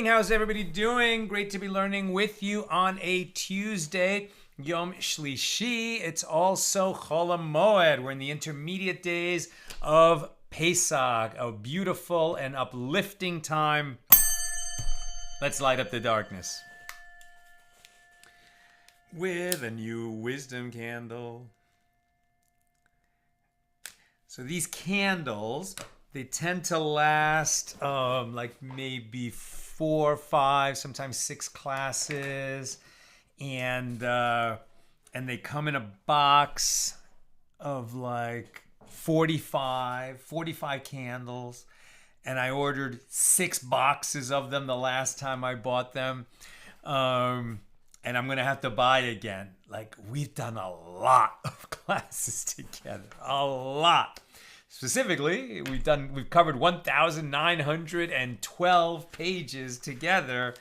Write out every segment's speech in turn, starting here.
morning. How's everybody doing? Great to be learning with you on a Tuesday, Yom Shlishi. It's also Chol HaMoed. We're in the intermediate days of Pesach, a beautiful and uplifting time. Let's light up the darkness with a new wisdom candle. So these candles, they tend to last like maybe 4, 5, sometimes 6 classes, and they come in a box of like 45 candles, and I ordered 6 boxes of them the last time I bought them, and I'm gonna have to buy again. Like, we've done a lot of classes together, a lot. Specifically, we've covered 1,912 pages together.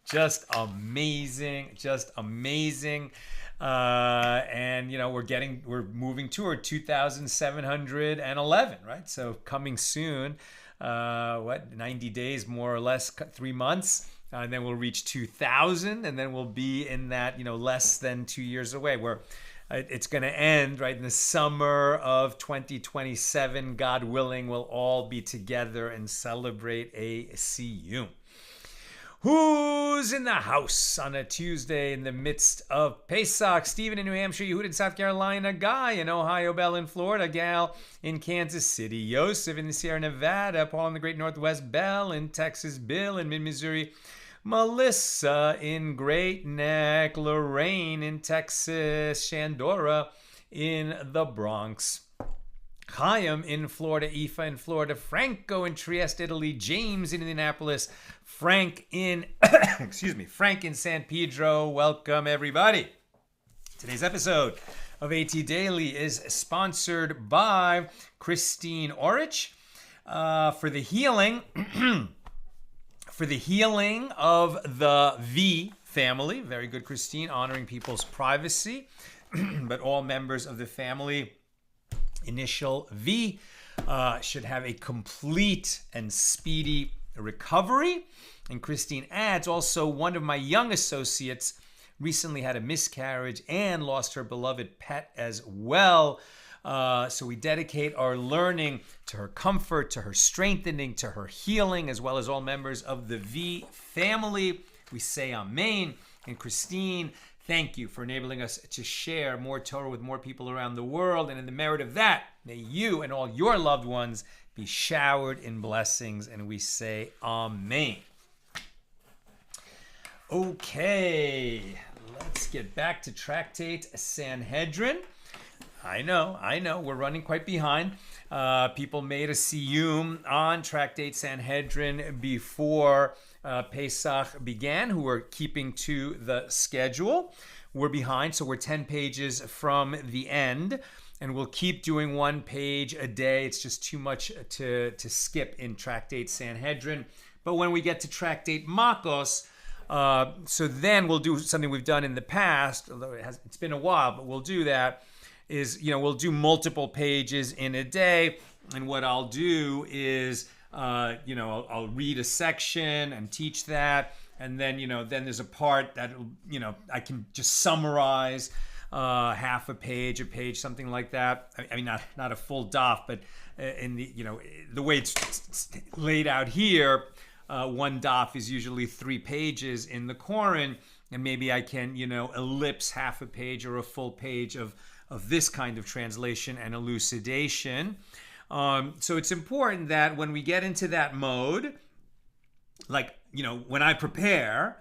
Just amazing. And we're moving toward 2,711, right? So coming soon, 90 days more or less, 3 months, and then we'll reach 2,000, and then we'll be in that, less than 2 years away. It's going to end right in the summer of 2027. God willing, we'll all be together and celebrate a CU. Who's in the house on a Tuesday in the midst of Pesach? Stephen in New Hampshire, Yehud in South Carolina, Guy in Ohio, Bell in Florida, Gal in Kansas City, Yosef in the Sierra Nevada, Paul in the Great Northwest, Bell in Texas, Bill in mid-Missouri, Melissa in Great Neck, Lorraine in Texas, Shandora in the Bronx, Chaim in Florida, Aoife in Florida, Franco in Trieste, Italy, James in Indianapolis, Frank in Frank in San Pedro. Welcome, everybody. Today's episode of AT Daily is sponsored by Christine Orich for the healing of the V family. Very good, Christine, honoring people's privacy, but all members of the family, initial V, should have a complete and speedy recovery. And Christine adds, also, one of my young associates recently had a miscarriage and lost her beloved pet as well. So we dedicate our learning to her comfort, to her strengthening, to her healing, as well as all members of the V family. We say Amen. And Christine, thank you for enabling us to share more Torah with more people around the world. And in the merit of that, may you and all your loved ones be showered in blessings. And we say Amen. Okay, let's get back to Tractate Sanhedrin. I know, we're running quite behind. People made a siyum on Tractate Sanhedrin before Pesach began, who were keeping to the schedule. We're behind, so we're 10 pages from the end, and we'll keep doing 1 page a day. It's just too much to skip in Tractate Sanhedrin. But when we get to Tractate Makos, so then we'll do something we've done in the past, although it's been a while, but we'll do that. We'll do multiple pages in a day, and what I'll do is, I'll read a section and teach that, and then, then there's a part that, I can just summarize half a page, something like that. I mean, not a full daf, but in the way it's laid out here, 1 daf is usually 3 pages in the Koran, and maybe I can, ellipse half a page or a full page of this kind of translation and elucidation. So it's important that when we get into that mode, like, when I prepare,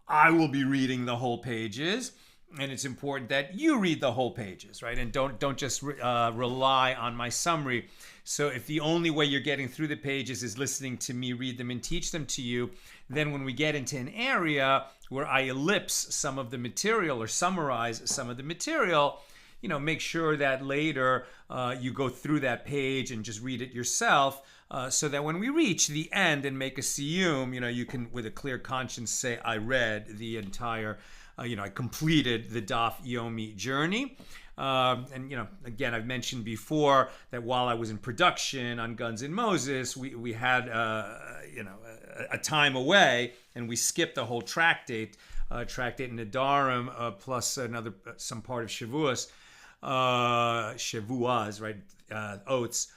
I will be reading the whole pages, and it's important that you read the whole pages, right? And don't just rely on my summary. So if the only way you're getting through the pages is listening to me read them and teach them to you, then when we get into an area where I ellipse some of the material or summarize some of the material, make sure that later you go through that page and just read it yourself, so that when we reach the end and make a siyum, you can, with a clear conscience, say, I read the entire, I completed the Daf Yomi journey. And, again, I've mentioned before that while I was in production on Guns N' Moses, we had, a time away, and we skipped the whole tractate in Nedarim, plus some part of Shavuos, right? Oaths.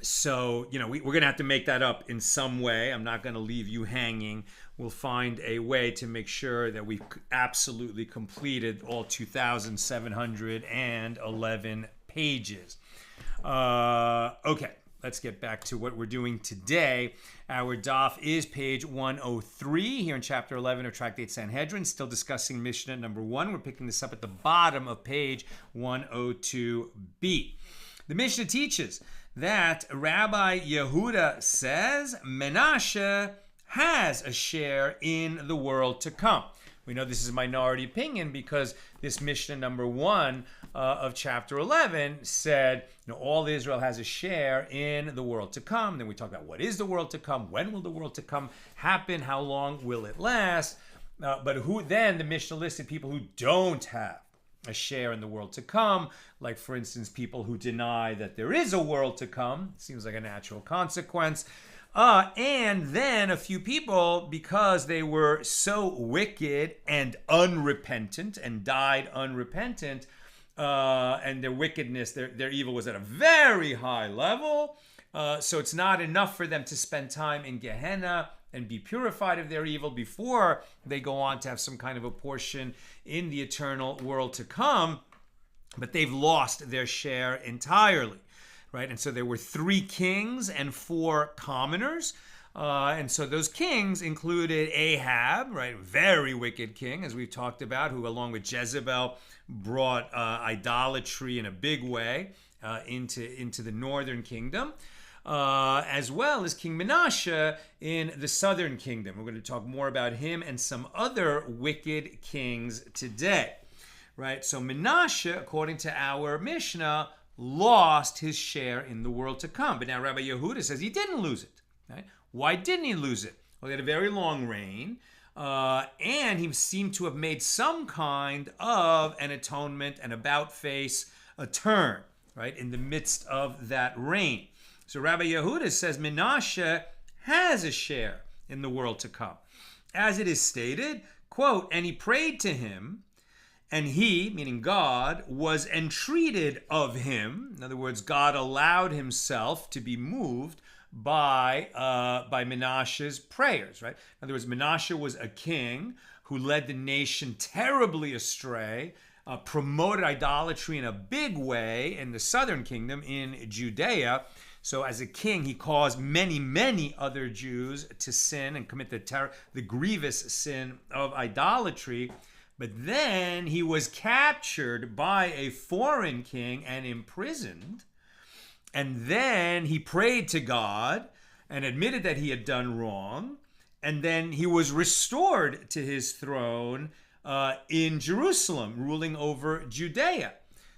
So, we're going to have to make that up in some way. I'm not going to leave you hanging. We'll find a way to make sure that we've absolutely completed all 2,711 pages. Okay, let's get back to what we're doing today. Our daf is page 103 here in chapter 11 of Tractate Sanhedrin, still discussing Mishnah number 1. We're picking this up at the bottom of page 102b. The Mishnah teaches that Rabbi Yehuda says Menashe has a share in the world to come. We know this is a minority opinion because this Mishnah number 1 of chapter 11 said, all Israel has a share in the world to come. Then we talk about what is the world to come, when will the world to come happen, how long will it last. But who then the Mishnah listed people who don't have a share in the world to come, like for instance people who deny that there is a world to come. Seems like a natural consequence. And then a few people, because they were so wicked and unrepentant and died unrepentant, and their wickedness, their evil was at a very high level, so it's not enough for them to spend time in Gehenna and be purified of their evil before they go on to have some kind of a portion in the eternal world to come, but they've lost their share entirely, right? And so there were 3 kings and 4 commoners, and so those kings included Ahab, right? Very wicked king, as we've talked about, who along with Jezebel brought idolatry in a big way into the northern kingdom. As well as King Menashe in the southern kingdom. We're going to talk more about him and some other wicked kings today, right? So Menashe, according to our Mishnah, lost his share in the world to come. But now Rabbi Yehuda says he didn't lose it, right? Why didn't he lose it? Well, he had a very long reign, and he seemed to have made some kind of an atonement, an about-face, a turn, right, in the midst of that reign. So Rabbi Yehuda says Menashe has a share in the world to come. As it is stated, quote, and he prayed to him, and he, meaning God, was entreated of him. In other words, God allowed himself to be moved by Menashe's prayers, right? In other words, Menashe was a king who led the nation terribly astray, promoted idolatry in a big way in the southern kingdom in Judea. So as a king, he caused many, many other Jews to sin and commit the grievous sin of idolatry. But then he was captured by a foreign king and imprisoned. And then he prayed to God and admitted that he had done wrong. And then he was restored to his throne in Jerusalem, ruling over Judea.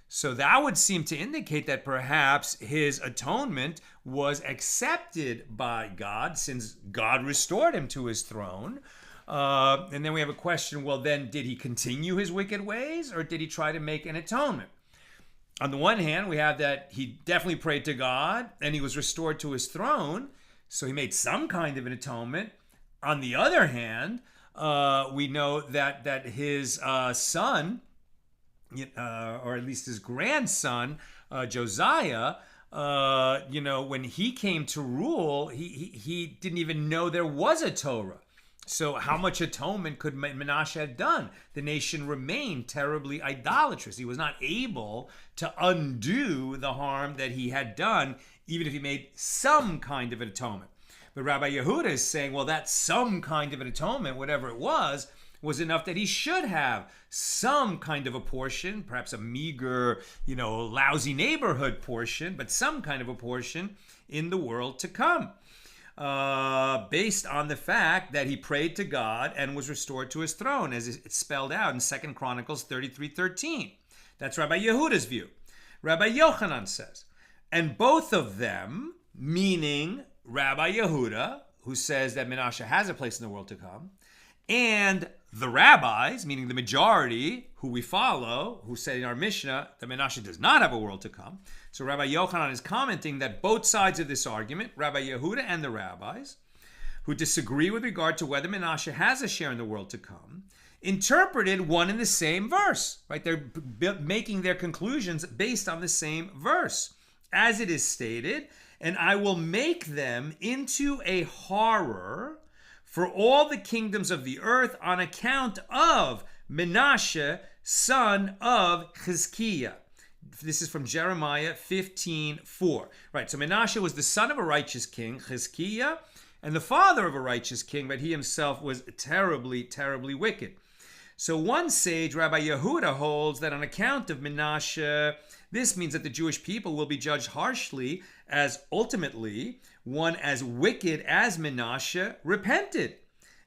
So that would seem to indicate that perhaps his atonement was accepted by God, since God restored him to his throne. And then we have a question, well, then did he continue his wicked ways, or did he try to make an atonement? On the one hand, we have that he definitely prayed to God and he was restored to his throne, so he made some kind of an atonement. On the other hand, we know that his son, or at least his grandson, Josiah, when he came to rule, he didn't even know there was a Torah. So how much atonement could Menashe have done? The nation remained terribly idolatrous. He was not able to undo the harm that he had done, even if he made some kind of an atonement. But Rabbi Yehuda is saying, well, that some kind of an atonement, whatever it was enough that he should have some kind of a portion, perhaps a meager, lousy neighborhood portion, but some kind of a portion in the world to come. Based on the fact that he prayed to God and was restored to his throne, as it's spelled out in 2 Chronicles 33:13. That's Rabbi Yehuda's view. Rabbi Yochanan says, and both of them, meaning Rabbi Yehuda, who says that Menashe has a place in the world to come, and the rabbis, meaning the majority who we follow, who say in our Mishnah that Menashe does not have a world to come. So Rabbi Yochanan is commenting that both sides of this argument, Rabbi Yehuda and the rabbis, who disagree with regard to whether Menashe has a share in the world to come, interpreted one and the same verse, right? They're making their conclusions based on the same verse. As it is stated, and I will make them into a horror for all the kingdoms of the earth on account of Menashe, son of Chizkiah. This is from Jeremiah 15:4. Right, so Menashe was the son of a righteous king, Chizkiah, and the father of a righteous king, but he himself was terribly, terribly wicked. So one sage, Rabbi Yehuda, holds that on account of Menashe, this means that the Jewish people will be judged harshly as ultimately one as wicked as Menashe repented.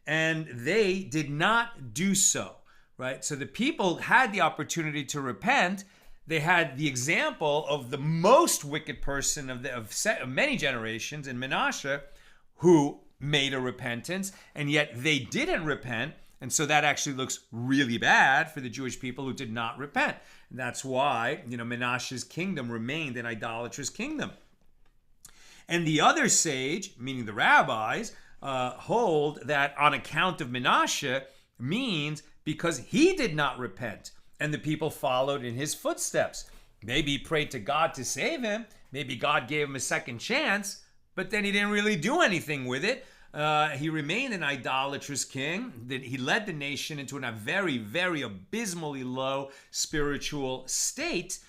And they did not do so, right? So the people had the opportunity to repent. They had the example of the most wicked person of many generations in Menashe who made a repentance, and yet they didn't repent. And so that actually looks really bad for the Jewish people who did not repent. And that's why, Menashe's kingdom remained an idolatrous kingdom. And the other sage, meaning the rabbis, hold that on account of Menashe means because he did not repent and the people followed in his footsteps. Maybe he prayed to God to save him. Maybe God gave him a second chance, but then he didn't really do anything with it. He remained an idolatrous king. He led the nation into a very, very abysmally low spiritual state,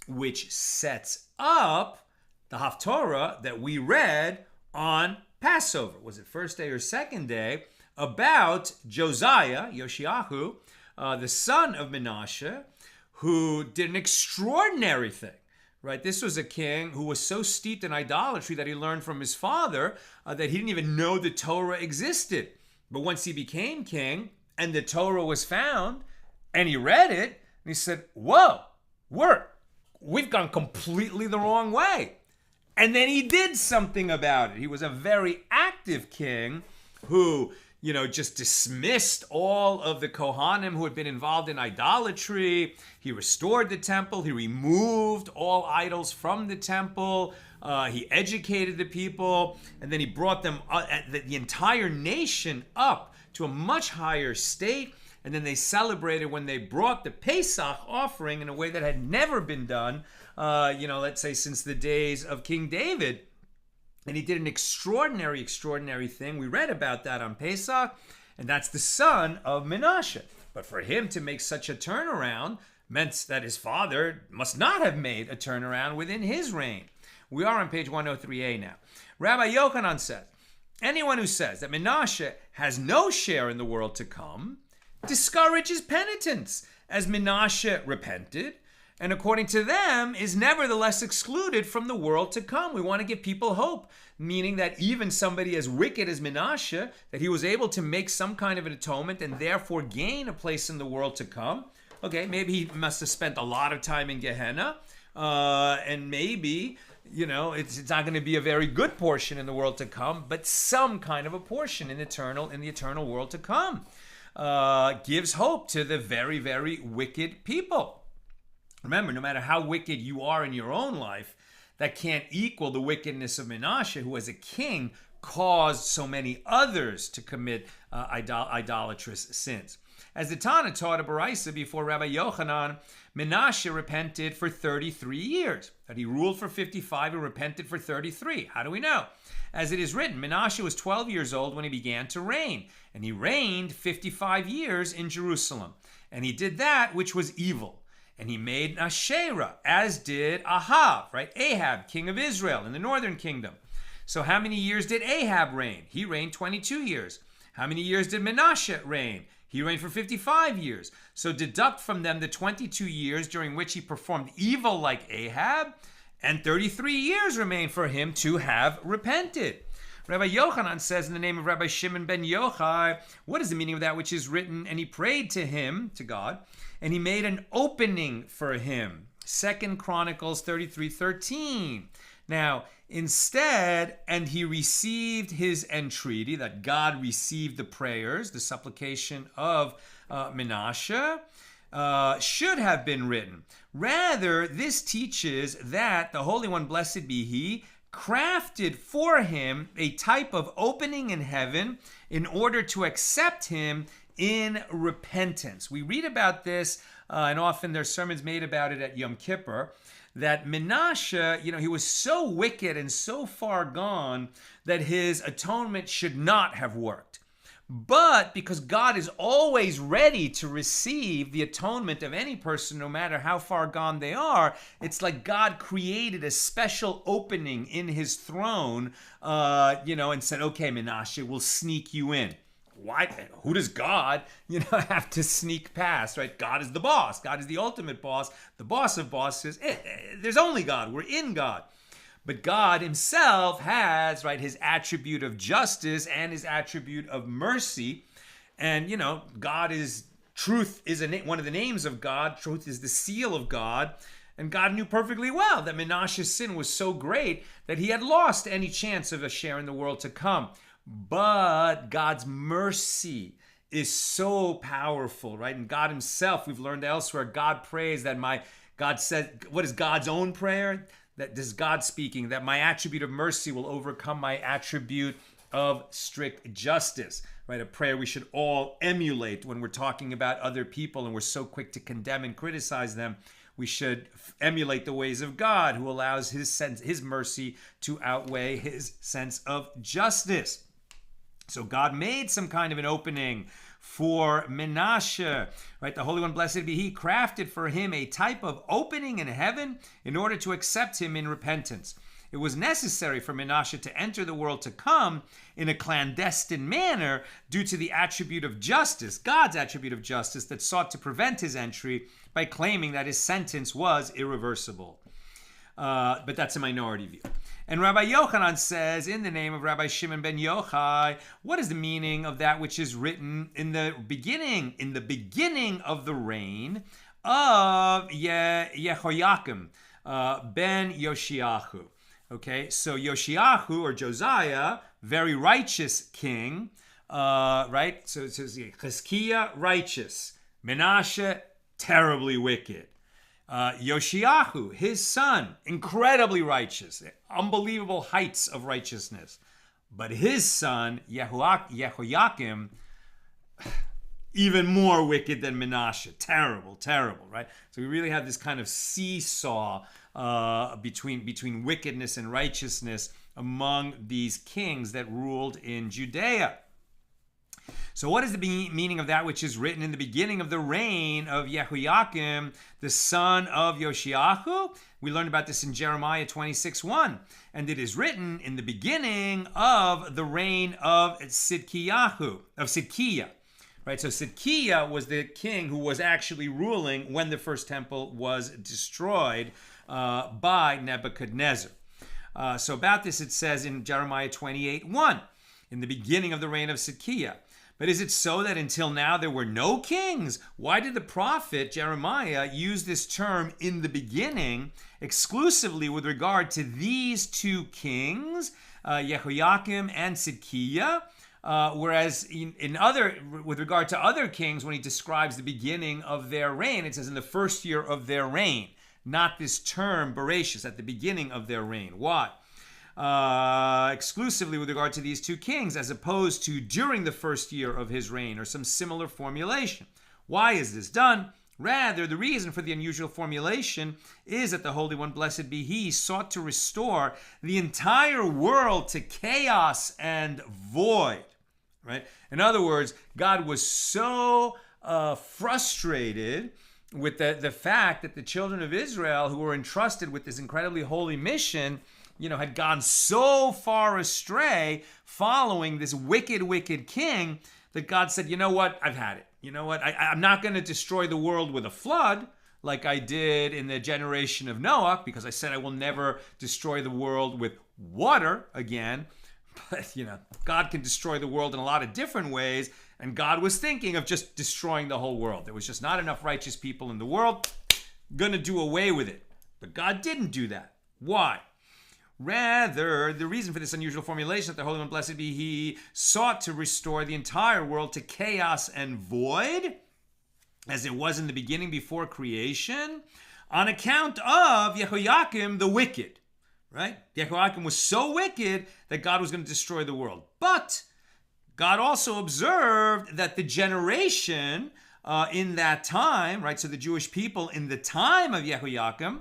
which sets up the Haftorah that we read on Passover. Was it first day or second day? About Josiah, Yoshiahu, the son of Menashe, who did an extraordinary thing. Right, this was a king who was so steeped in idolatry that he learned from his father that he didn't even know the Torah existed. But once he became king and the Torah was found and he read it, and he said, whoa, we've gone completely the wrong way. And then he did something about it. He was a very active king who, just dismissed all of the Kohanim who had been involved in idolatry. He restored the temple. He removed all idols from the temple. He educated the people. And then he brought them, the entire nation up to a much higher state. And then they celebrated when they brought the Pesach offering in a way that had never been done, let's say since the days of King David. And he did an extraordinary, extraordinary thing. We read about that on Pesach, and that's the son of Menashe. But for him to make such a turnaround meant that his father must not have made a turnaround within his reign. We are on page 103a now. Rabbi Yochanan says, anyone who says that Menashe has no share in the world to come discourages penitence, as Menashe repented, and according to them, is nevertheless excluded from the world to come. We want to give people hope, meaning that even somebody as wicked as Menashe, that he was able to make some kind of an atonement and therefore gain a place in the world to come. Okay, maybe he must have spent a lot of time in Gehenna, and maybe, it's not going to be a very good portion in the world to come, but some kind of a portion in the eternal world to come. Gives hope to the very, very wicked people. Remember, no matter how wicked you are in your own life, that can't equal the wickedness of Menashe, who as a king caused so many others to commit idolatrous sins. As the Tana taught a Baraisa before Rabbi Yochanan, Menashe repented for 33 years. That he ruled for 55 and repented for 33. How do we know? As it is written, Menashe was 12 years old when he began to reign, and he reigned 55 years in Jerusalem. And he did that which was evil. And he made Asherah, as did Ahab, right? Ahab, king of Israel in the northern kingdom. So how many years did Ahab reign? He reigned 22 years. How many years did Menashe reign? He reigned for 55 years. So deduct from them the 22 years during which he performed evil like Ahab, and 33 years remain for him to have repented. Rabbi Yochanan says in the name of Rabbi Shimon ben Yochai, what is the meaning of that which is written? And he prayed to him, to God, and he made an opening for him. 2 Chronicles 33:13. Now, instead, and he received his entreaty, that God received the prayers, the supplication of Menashe, should have been written. Rather, this teaches that the Holy One, blessed be he, crafted for him a type of opening in heaven in order to accept him in repentance. We read about this, and often there's sermons made about it at Yom Kippur, that Menashe, he was so wicked and so far gone that his atonement should not have worked. But because God is always ready to receive the atonement of any person, no matter how far gone they are, it's like God created a special opening in his throne, and said, okay, Menashe, we'll sneak you in. Why? Who does God, have to sneak past, right? God is the boss. God is the ultimate boss. The boss of bosses. There's only God. We're in God. But God himself has, right, his attribute of justice and his attribute of mercy. And, God is, truth is one of the names of God. Truth is the seal of God. And God knew perfectly well that Menashe's sin was so great that he had lost any chance of a share in the world to come. But God's mercy is so powerful, right? And God himself, we've learned elsewhere, God prays that God said, what is God's own prayer? That this is God speaking, that my attribute of mercy will overcome my attribute of strict justice, right? A prayer we should all emulate when we're talking about other people and we're so quick to condemn and criticize them. We should emulate the ways of God, who allows his mercy to outweigh his sense of justice. So God made some kind of an opening for Menashe, right? The Holy One, blessed be he, crafted for him a type of opening in heaven in order to accept him in repentance. It was necessary for Menashe to enter the world to come in a clandestine manner due to the attribute of justice, God's attribute of justice, that sought to prevent his entry by claiming that his sentence was irreversible. But that's a minority view. And Rabbi Yochanan says, in the name of Rabbi Shimon ben Yochai, what is the meaning of that which is written in the beginning of the reign of Jehoiakim ben Yoshiahu? Okay, so Yoshiahu, or Josiah, very righteous king, right? So Chizkiah, righteous. Menashe, terribly wicked. Yoshiahu, his son, incredibly righteous, unbelievable heights of righteousness. But his son, Jehoiakim, even more wicked than Menashe. Terrible, right? So we really have this kind of seesaw between wickedness and righteousness among these kings that ruled in Judea. So what is the meaning of that which is written in the beginning of the reign of Jehoiakim, the son of Yoshiahu? We learned about this in Jeremiah 26:1. And it is written in the beginning of the reign of Sidkiah. Right, so Sidkiah was the king who was actually ruling when the first temple was destroyed by Nebuchadnezzar. So about this it says in Jeremiah 28:1, in the beginning of the reign of Sidkiah. But is it so that until now there were no kings? Why did the prophet Jeremiah use this term in the beginning exclusively with regard to these two kings, Jehoiakim and Sidkiah? Whereas with regard to other kings, when he describes the beginning of their reign, it says in the first year of their reign, not this term Bereshis, at the beginning of their reign. Why? Exclusively with regard to these two kings, as opposed to during the first year of his reign, or some similar formulation. Why is this done? Rather, the reason for the unusual formulation is that the Holy One, blessed be he, sought to restore the entire world to chaos and void. Right? In other words, God was so frustrated with the fact that the children of Israel, who were entrusted with this incredibly holy mission, had gone so far astray following this wicked king, that God said, you know what, I've had it. You know what, I'm not going to destroy the world with a flood like I did in the generation of Noah, because I said I will never destroy the world with water again. But, God can destroy the world in a lot of different ways, and God was thinking of just destroying the whole world. There was just not enough righteous people in the world, going to do away with it. But God didn't do that. Why? Rather, the reason for this unusual formulation that the Holy One, blessed be He, sought to restore the entire world to chaos and void, as it was in the beginning before creation, on account of Jehoiakim the wicked. Right? Jehoiakim was so wicked that God was going to destroy the world. But God also observed that the generation in that time, right? So the Jewish people in the time of Jehoiakim,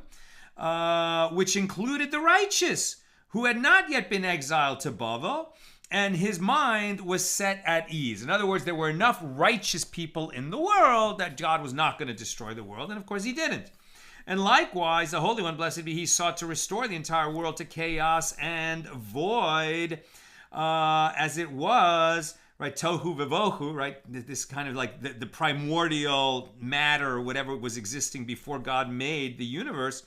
which included the righteous, who had not yet been exiled to Bavel, and his mind was set at ease. In other words, there were enough righteous people in the world that God was not going to destroy the world, and of course he didn't. And likewise, the Holy One, blessed be He, sought to restore the entire world to chaos and void, as it was, right? Tohu vavohu, right? This kind of like the primordial matter or whatever was existing before God made the universe.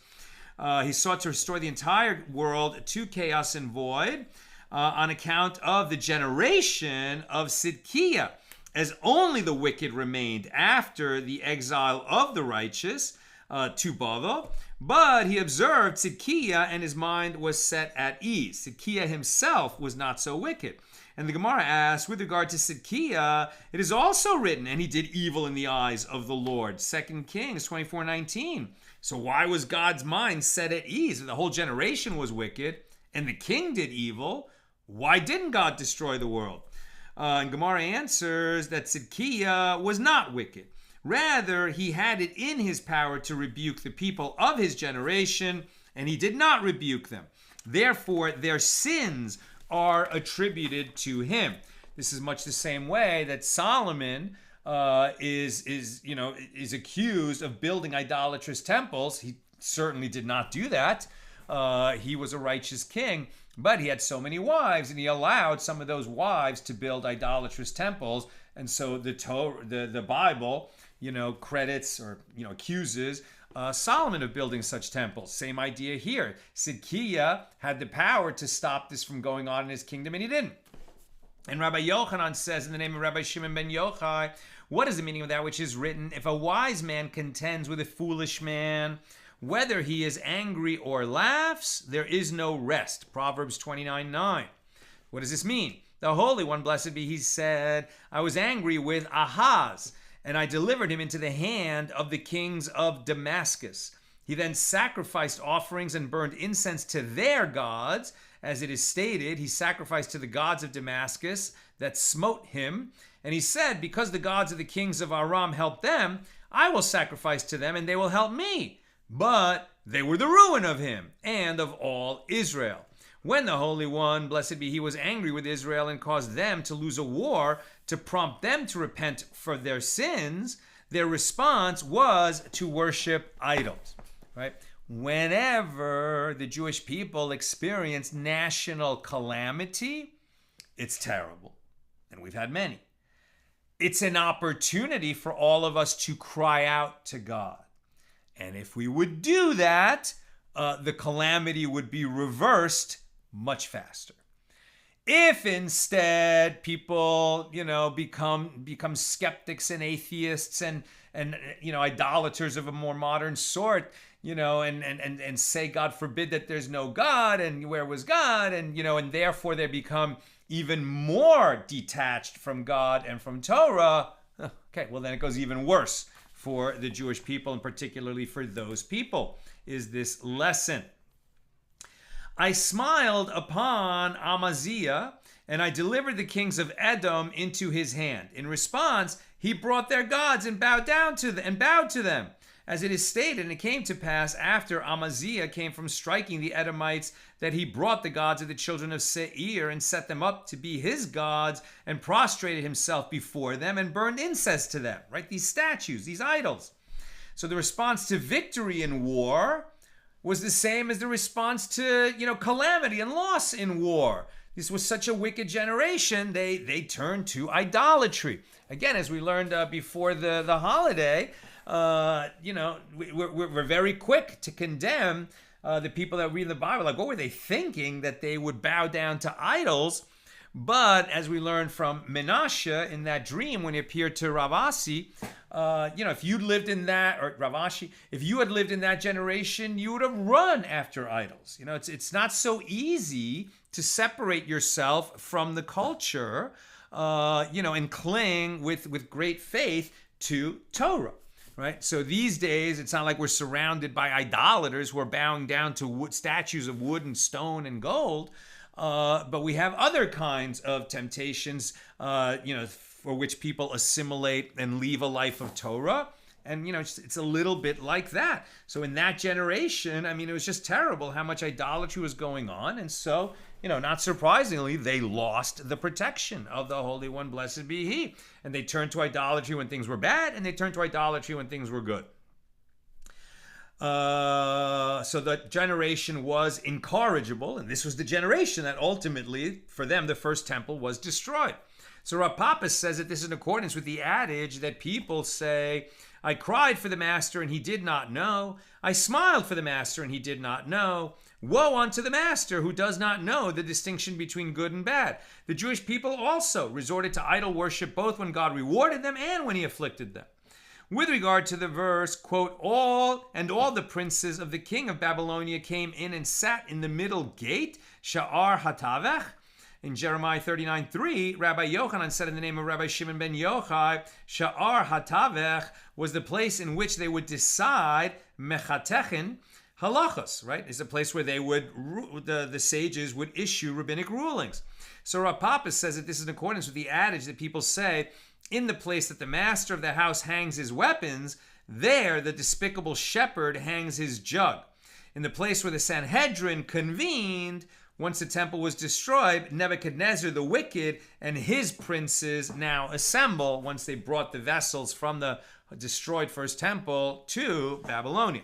He sought to restore the entire world to chaos and void on account of the generation of Sidkiah, as only the wicked remained after the exile of the righteous to Bavel. But he observed Sidkiah, and his mind was set at ease. Sidkiah himself was not so wicked. And the Gemara asks, with regard to Sidkiah, it is also written, and he did evil in the eyes of the Lord. 2 Kings 24:19. So why was God's mind set at ease? The whole generation was wicked, and the king did evil. Why didn't God destroy the world? And Gemara answers that Sidkiah was not wicked. Rather, he had it in his power to rebuke the people of his generation, and he did not rebuke them. Therefore, their sins are attributed to him. This is much the same way that Solomon is accused of building idolatrous temples. He certainly did not do that. He was a righteous king, but he had so many wives, and he allowed some of those wives to build idolatrous temples. And so the Bible, credits or accuses Solomon of building such temples. Same idea here. Sidkiah had the power to stop this from going on in his kingdom, and he didn't. And Rabbi Yochanan says, in the name of Rabbi Shimon ben Yochai, what is the meaning of that which is written? If a wise man contends with a foolish man, whether he is angry or laughs, there is no rest. Proverbs 29:9. What does this mean? The Holy One, blessed be He, said, I was angry with Ahaz, and I delivered him into the hand of the kings of Damascus. He then sacrificed offerings and burned incense to their gods. As it is stated, he sacrificed to the gods of Damascus that smote him. And he said, because the gods of the kings of Aram helped them, I will sacrifice to them and they will help me. But they were the ruin of him and of all Israel. When the Holy One, blessed be He, was angry with Israel and caused them to lose a war to prompt them to repent for their sins, their response was to worship idols, right? Whenever the Jewish people experience national calamity, it's terrible. And we've had many. It's an opportunity for all of us to cry out to God. And if we would do that, the calamity would be reversed much faster. If instead people, become skeptics and atheists and idolaters of a more modern sort, and say, God forbid that there's no God, and where was God? And therefore they become even more detached from God and from Torah. Okay, well then it goes even worse for the Jewish people, and particularly for those people, is this lesson. I smiled upon Amaziah, and I delivered the kings of Edom into his hand. In response, he brought their gods and bowed to them. As it is stated, and it came to pass after Amaziah came from striking the Edomites, that he brought the gods of the children of Seir and set them up to be his gods, and prostrated himself before them and burned incense to them, right? These statues, these idols. So the response to victory in war was the same as the response to, calamity and loss in war. This was such a wicked generation, they turned to idolatry. Again, as we learned before the holiday, we're very quick to condemn the people that read the Bible. Like, what were they thinking that they would bow down to idols? But as we learned from Menashe in that dream when he appeared to Ravasi, if you'd lived in that, or Ravashi, if you had lived in that generation, you would have run after idols. It's not so easy to separate yourself from the culture, and cling with great faith to Torah. Right? So these days, it's not like we're surrounded by idolaters who are bowing down to statues of wood and stone and gold, but we have other kinds of temptations, for which people assimilate and leave a life of Torah. And, it's a little bit like that. So in that generation, it was just terrible how much idolatry was going on. And so, not surprisingly, they lost the protection of the Holy One, blessed be He. And they turned to idolatry when things were bad, and they turned to idolatry when things were good. So the generation was incorrigible, and this was the generation that ultimately, for them, the first temple was destroyed. So Rav Papa says that this is in accordance with the adage that people say, I cried for the master and he did not know. I smiled for the master and he did not know. Woe unto the master who does not know the distinction between good and bad. The Jewish people also resorted to idol worship both when God rewarded them and when he afflicted them. With regard to the verse, quote, all the princes of the king of Babylonia came in and sat in the middle gate, Sha'ar Hatavech. In Jeremiah 39:3, Rabbi Yochanan said in the name of Rabbi Shimon ben Yochai, Sha'ar Hatavech was the place in which they would decide Mechatechen halachos, right? It's a place where they would, the sages would issue rabbinic rulings. So Rav Papa says that this is in accordance with the adage that people say, in the place that the master of the house hangs his weapons, there the despicable shepherd hangs his jug. In the place where the Sanhedrin convened, once the temple was destroyed, Nebuchadnezzar the wicked and his princes now assemble once they brought the vessels from the destroyed first temple to Babylonia.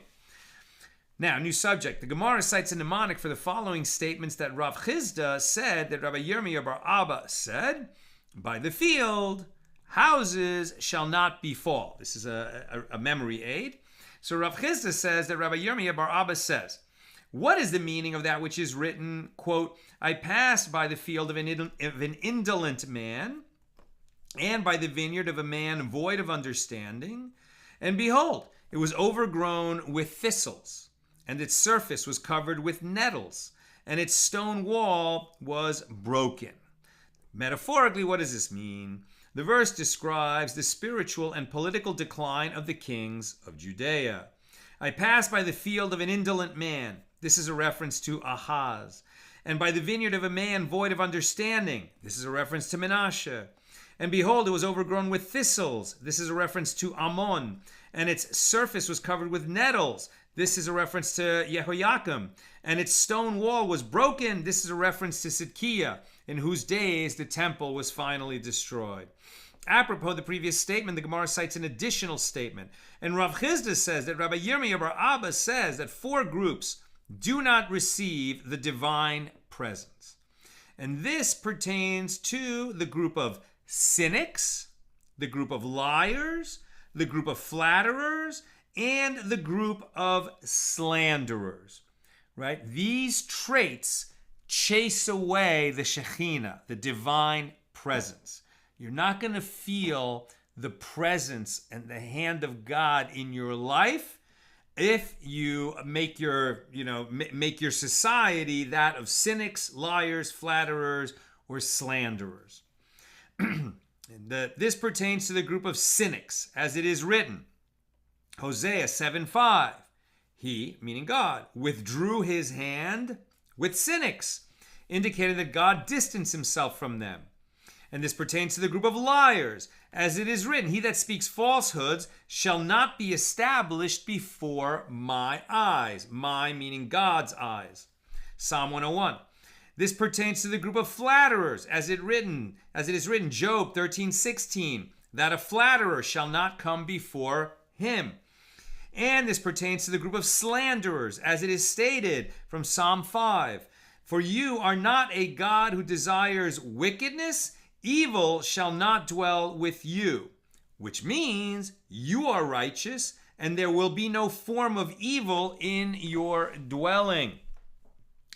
Now, new subject. The Gemara cites a mnemonic for the following statements that Rav Chizda said that Rabbi Yirmiyah bar Abba said, by the field, houses shall not befall. This is a memory aid. So Rav Chizda says that Rabbi Yirmiyah bar Abba says, what is the meaning of that which is written, quote, I passed by the field of an indolent man, and by the vineyard of a man void of understanding, and behold, it was overgrown with thistles, and its surface was covered with nettles, and its stone wall was broken. Metaphorically, what does this mean? The verse describes the spiritual and political decline of the kings of Judea. I passed by the field of an indolent man. This is a reference to Ahaz. And by the vineyard of a man void of understanding. This is a reference to Menashe. And behold, it was overgrown with thistles. This is a reference to Ammon. And its surface was covered with nettles. This is a reference to Jehoiakim. And its stone wall was broken. This is a reference to Sidkiah, in whose days the temple was finally destroyed. Apropos the previous statement, the Gemara cites an additional statement. And Rav Chizda says that Rabbi Yirmiyah bar Abba says that 4 groups do not receive the divine presence. And this pertains to the group of cynics, the group of liars, the group of flatterers, and the group of slanderers. Right? These traits chase away the Shekhinah, the divine presence. You're not going to feel the presence and the hand of God in your life if you make your society that of cynics, liars, flatterers, or slanderers. This pertains to the group of cynics, as it is written. Hosea 7:5. He, meaning God, withdrew his hand with cynics, indicating that God distanced himself from them. And this pertains to the group of liars, as it is written, he that speaks falsehoods shall not be established before my eyes. My meaning God's eyes. Psalm 101. This pertains to the group of flatterers, as it is written, Job 13:16, that a flatterer shall not come before him. And this pertains to the group of slanderers, as it is stated from Psalm 5. For you are not a God who desires wickedness, evil shall not dwell with you, which means you are righteous and there will be no form of evil in your dwelling.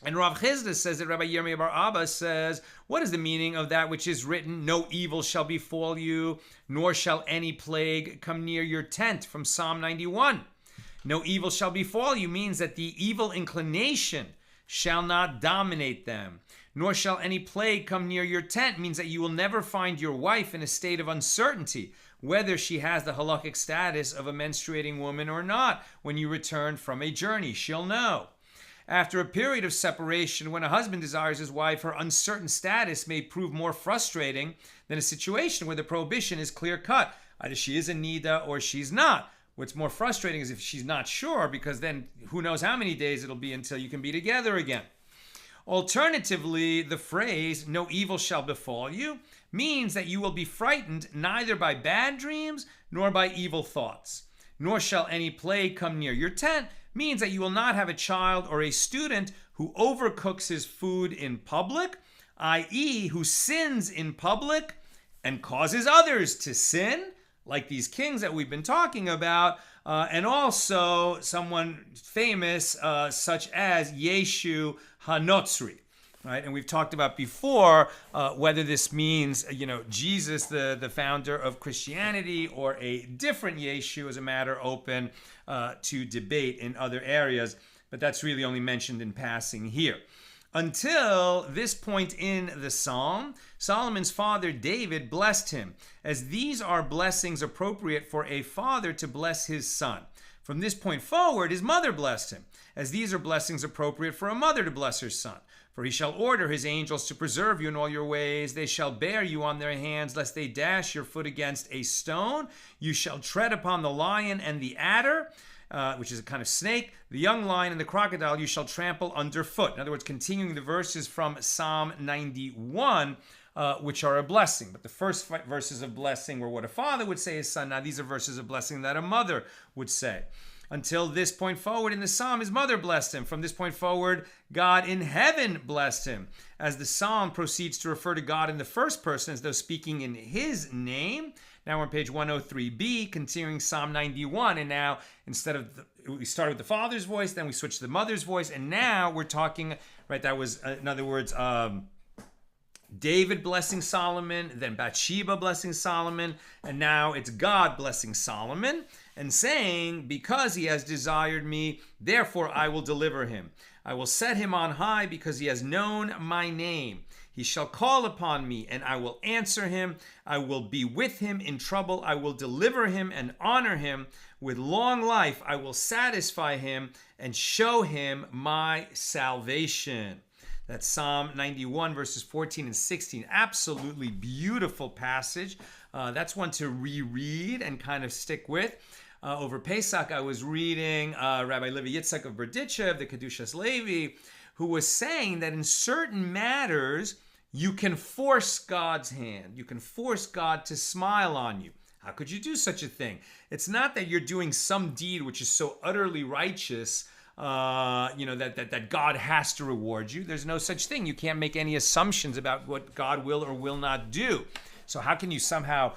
And Rav Chizda says that Rabbi Yirmiyah bar Abba says, what is the meaning of that which is written, no evil shall befall you, nor shall any plague come near your tent, from Psalm 91. No evil shall befall you means that the evil inclination shall not dominate them, nor shall any plague come near your tent, means that you will never find your wife in a state of uncertainty, whether she has the halakhic status of a menstruating woman or not. When you return from a journey, she'll know. After a period of separation, when a husband desires his wife, her uncertain status may prove more frustrating than a situation where the prohibition is clear-cut. Either she is a nida or she's not. What's more frustrating is if she's not sure, because then who knows how many days it'll be until you can be together again. Alternatively, the phrase, no evil shall befall you, means that you will be frightened neither by bad dreams nor by evil thoughts. Nor shall any plague come near your tent, means that you will not have a child or a student who overcooks his food in public, i.e., who sins in public and causes others to sin, like these kings that we've been talking about, and also someone famous such as Yeshu HaNotzri. Right? And we've talked about before whether this means, Jesus, the founder of Christianity, or a different Yeshu, is a matter open to debate in other areas, but that's really only mentioned in passing here. Until this point in the psalm, Solomon's father David blessed him, as these are blessings appropriate for a father to bless his son. From this point forward, his mother blessed him, as these are blessings appropriate for a mother to bless her son. For he shall order his angels to preserve you in all your ways. They shall bear you on their hands, lest they dash your foot against a stone. You shall tread upon the lion and the adder, which is a kind of snake. The young lion and the crocodile you shall trample underfoot. In other words, continuing the verses from Psalm 91, which are a blessing. But the first verses of blessing were what a father would say to his son. Now these are verses of blessing that a mother would say. Until this point forward in the psalm, his mother blessed him. From this point forward, God in heaven blessed him. As the psalm proceeds to refer to God in the first person as though speaking in his name. Now we're on page 103b, continuing Psalm 91. And now, instead of, we started with the father's voice, then we switched to the mother's voice. And now we're talking, right, that was, in other words, David blessing Solomon, then Bathsheba blessing Solomon, and now it's God blessing Solomon and saying, because he has desired me, therefore I will deliver him. I will set him on high because he has known my name. He shall call upon me and I will answer him. I will be with him in trouble. I will deliver him and honor him. With long life I will satisfy him and show him my salvation. That's Psalm 91, verses 14 and 16. Absolutely beautiful passage. That's one to reread and kind of stick with. Over Pesach, I was reading Rabbi Levi Yitzchak of Berditchev, the Kedushas Levi, who was saying that in certain matters, you can force God's hand. You can force God to smile on you. How could you do such a thing? It's not that you're doing some deed which is so utterly righteous that God has to reward you. There's no such thing. You can't make any assumptions about what God will or will not do. So how can you somehow,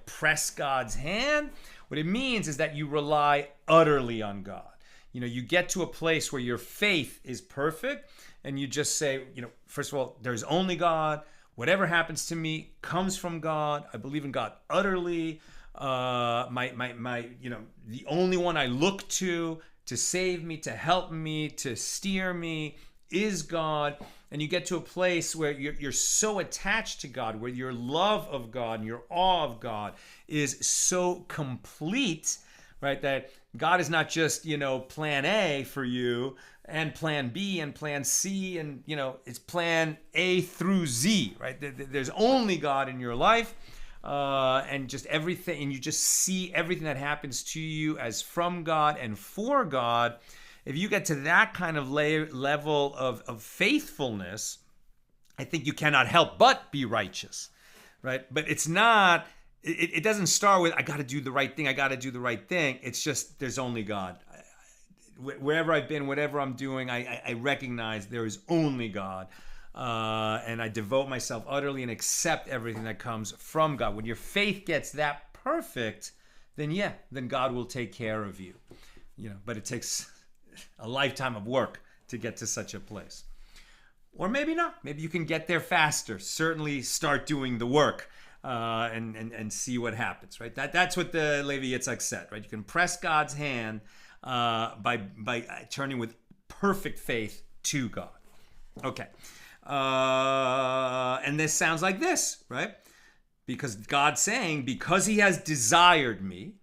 press God's hand? What it means is that you rely utterly on God. You get to a place where your faith is perfect and you just say, first of all, there's only God. Whatever happens to me comes from God. I believe in God utterly. The only one I look to save me, to help me, to steer me is God. And you get to a place where you're so attached to God, where your love of God and your awe of God is so complete, right? That God is not just, plan A for you and plan B and plan C and, it's plan A through Z, right? There's only God in your life. And just everything, and you just see everything that happens to you as from God and for God. If you get to that kind of level of faithfulness, I think you cannot help but be righteous, right? But it's not, it doesn't start with, I got to do the right thing. It's just, there's only God. Wherever I've been, whatever I'm doing, I recognize there is only God. And I devote myself utterly and accept everything that comes from God. When your faith gets that perfect, then God will take care of you. But it takes a lifetime of work to get to such a place. Or maybe not. Maybe you can get there faster. Certainly start doing the work and see what happens, right? That's what the Levi Yitzhak said, right? You can press God's hand by turning with perfect faith to God. Okay. And this sounds like this, right? Because God's saying, because he has desired me,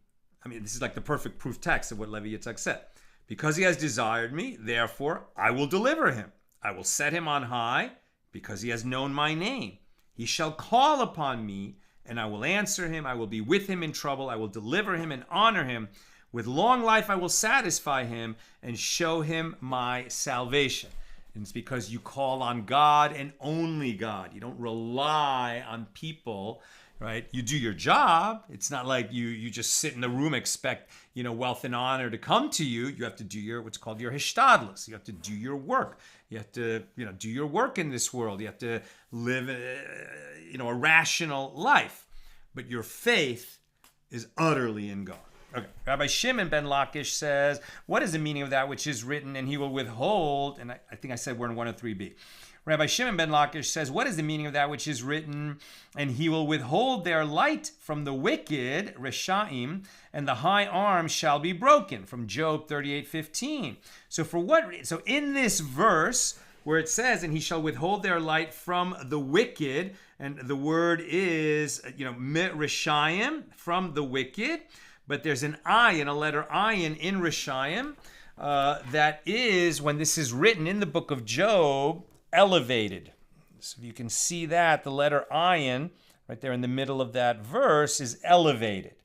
I mean, this is like the perfect proof text of what Levi Yitzhak said. Because he has desired me, therefore I will deliver him. I will set him on high because he has known my name. He shall call upon me and I will answer him. I will be with him in trouble. I will deliver him and honor him. With long life I will satisfy him and show him my salvation. And it's because you call on God and only God. You don't rely on people, right? You do your job. It's not like you just sit in the room, expect, wealth and honor to come to you. You have to do what's called your hishtadlus. You have to do your work. You have to, do your work in this world. You have to live, a rational life. But your faith is utterly in God. Okay. Rabbi Shimon ben Lakish says, what is the meaning of that which is written, and he will withhold, and I think I said we're in 103b. Rabbi Shimon ben Lakish says, what is the meaning of that which is written, and he will withhold their light from the wicked, reshaim, and the high arm shall be broken, from Job 38:15. So in this verse, where it says, and he shall withhold their light from the wicked, and the word is, reshaim, from the wicked, but there's an ayin, a letter ayin in reshaim, that is, when this is written in the book of Job, elevated. So if you can see that, the letter ayin, right there in the middle of that verse, is elevated,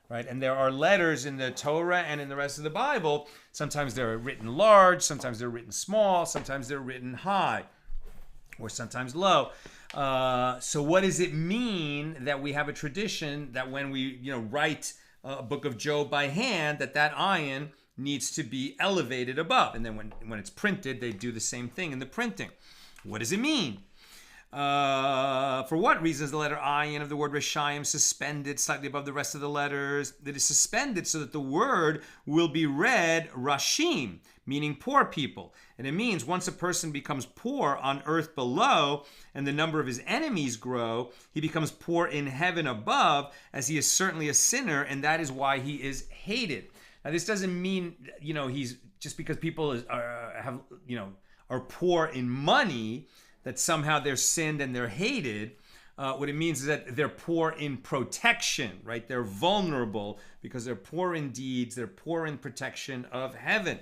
right? And there are letters in the Torah and in the rest of the Bible. Sometimes they're written large, sometimes they're written small, sometimes they're written high, or sometimes low. So what does it mean that we have a tradition that when we, write a book of Job by hand, that ayin needs to be elevated above? And then when it's printed, they do the same thing in the printing. What does it mean? For what reason is the letter ayin of the word reshaim suspended slightly above the rest of the letters? It is suspended so that the word will be read rashim, meaning poor people. And it means once a person becomes poor on earth below and the number of his enemies grow, he becomes poor in heaven above, as he is certainly a sinner, and that is why he is hated. Now, this doesn't mean, he's just because people are poor in money, that somehow they're sinned and they're hated. What it means is that they're poor in protection, right? They're vulnerable because they're poor in deeds. They're poor in protection of heaven.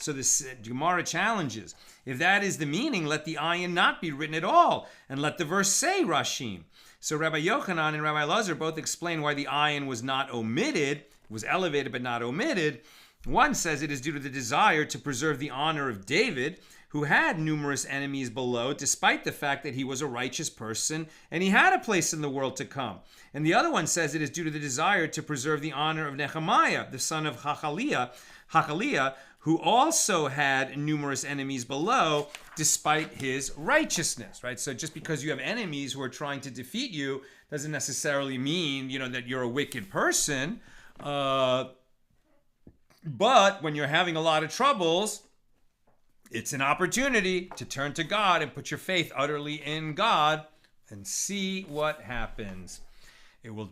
So this Gemara challenges, if that is the meaning, let the ayin not be written at all, and let the verse say rashim. So Rabbi Yochanan and Rabbi Lazar both explain why the ayin was not omitted, was elevated but not omitted. One says it is due to the desire to preserve the honor of David, who had numerous enemies below, despite the fact that he was a righteous person and he had a place in the world to come. And the other one says it is due to the desire to preserve the honor of Nehemiah, the son of Hachaliah, who also had numerous enemies below, despite his righteousness, right? So just because you have enemies who are trying to defeat you doesn't necessarily mean, that you're a wicked person. But when you're having a lot of troubles, it's an opportunity to turn to God and put your faith utterly in God and see what happens. It will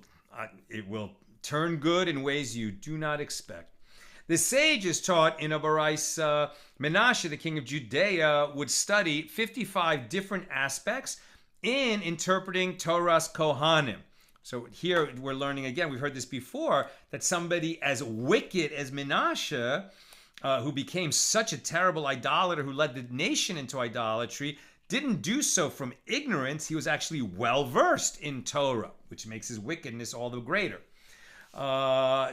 turn good in ways you do not expect. The sages taught in a baraisa, Menashe, the king of Judea, would study 55 different aspects in interpreting Torah's Kohanim. So here we're learning again, we've heard this before, that somebody as wicked as Menashe, who became such a terrible idolater, who led the nation into idolatry, didn't do so from ignorance. He was actually well-versed in Torah, which makes his wickedness all the greater.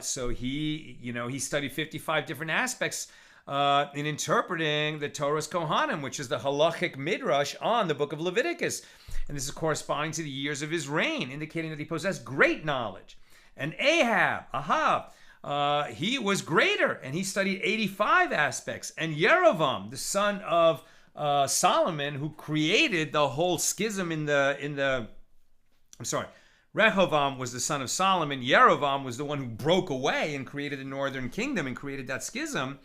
So he studied 55 different aspects in interpreting the Torah's Kohanim, which is the halachic midrash on the book of Leviticus. And this is corresponding to the years of his reign, indicating that he possessed great knowledge. And Ahab, he was greater, and he studied 85 aspects. And Yerovam, the son of Solomon, who created the whole schism Rehoboam was the son of Solomon. Yerovam was the one who broke away and created the northern kingdom and created that schism.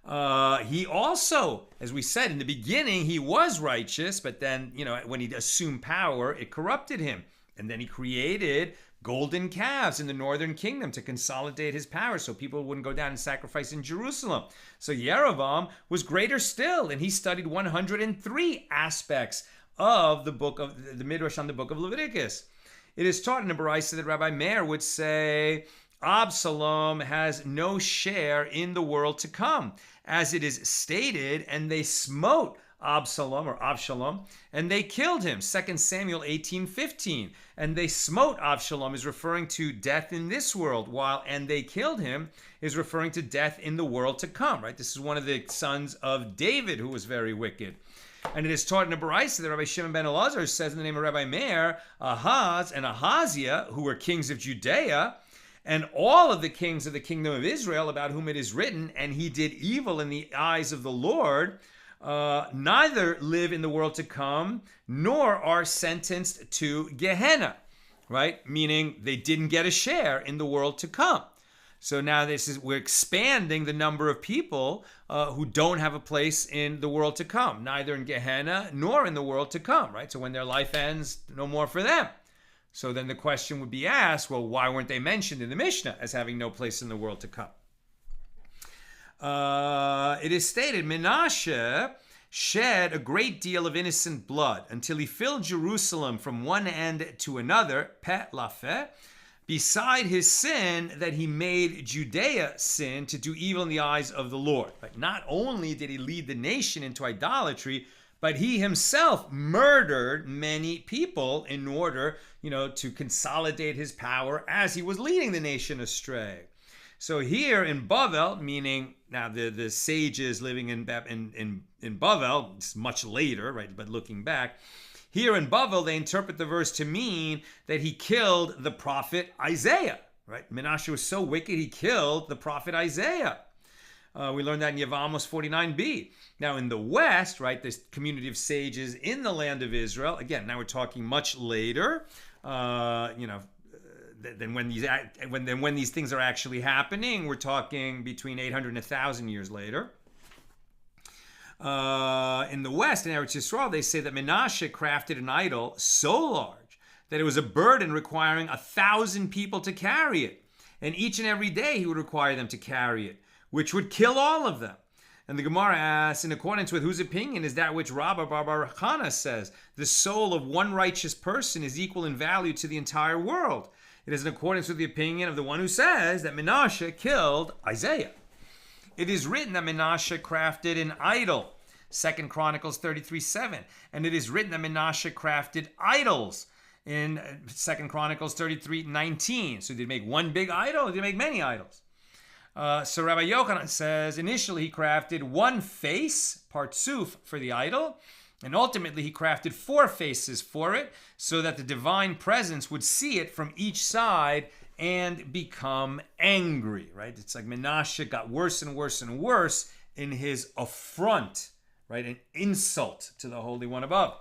He also, as we said in the beginning, he was righteous, but then, when he assumed power, it corrupted him. And then he created golden calves in the northern kingdom to consolidate his power so people wouldn't go down and sacrifice in Jerusalem. So Yerovam was greater still, and he studied 103 aspects of the Midrash on the book of Leviticus. It is taught in the Baraisa that Rabbi Meir would say, Absalom has no share in the world to come, as it is stated, and they smote Absalom, and they killed him. 2 Samuel 18:15. And they smote Absalom is referring to death in this world, while and they killed him is referring to death in the world to come, right? This is one of the sons of David who was very wicked. And it is taught in the Baraisa that Rabbi Shimon ben Elazar says in the name of Rabbi Meir, Ahaz and Ahaziah, who were kings of Judea, and all of the kings of the kingdom of Israel, about whom it is written, and he did evil in the eyes of the Lord, neither live in the world to come, nor are sentenced to Gehenna, right? Meaning they didn't get a share in the world to come. So now we're expanding the number of people who don't have a place in the world to come, neither in Gehenna nor in the world to come, right? So when their life ends, no more for them. So then the question would be asked, well, why weren't they mentioned in the Mishnah as having no place in the world to come? It is stated, Menashe shed a great deal of innocent blood until he filled Jerusalem from one end to another, pet lafe, beside his sin that he made Judea sin to do evil in the eyes of the Lord. But not only did he lead the nation into idolatry, but he himself murdered many people in order, to consolidate his power as he was leading the nation astray. So here in Bavel, meaning now the sages living in Bavel, it's much later, right? But looking back, here in Bavel, they interpret the verse to mean that he killed the prophet Isaiah, right? Menashe was so wicked, he killed the prophet Isaiah. We learned that in Yevamos 49b. Now in the West, right, this community of sages in the land of Israel, again, now we're talking much later, than when these things are actually happening. We're talking between 800 and 1,000 years later. In the West, in Eretz Yisrael, they say that Menashe crafted an idol so large that it was a burden requiring 1,000 people to carry it. And each and every day he would require them to carry it, which would kill all of them. And the Gemara asks, in accordance with whose opinion is that which Rabbah Bar Chana says, the soul of one righteous person is equal in value to the entire world. It is in accordance with the opinion of the one who says that Menashe killed Isaiah. It is written that Menashe crafted an idol, 2 Chronicles 33:7. And it is written that Menashe crafted idols in 2 Chronicles 33:19. So did he make one big idol or did he make many idols? So Rabbi Yochanan says initially he crafted one face, partsuf, for the idol, and ultimately he crafted 4 faces for it so that the divine presence would see it from each side and become angry, right? It's like Menashe got worse and worse and worse in his affront, right? An insult to the Holy One above.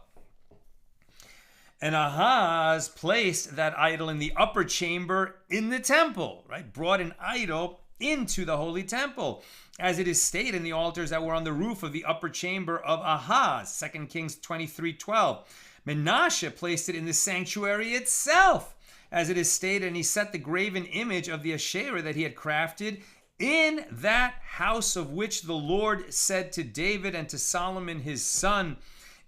And Ahaz placed that idol in the upper chamber in the temple, right? Brought an idol into the holy temple, as it is stated in the altars that were on the roof of the upper chamber of Ahaz, 2 Kings 23:12. Menashe placed it in the sanctuary itself, as it is stated, and he set the graven image of the Asherah that he had crafted in that house of which the Lord said to David and to Solomon his son,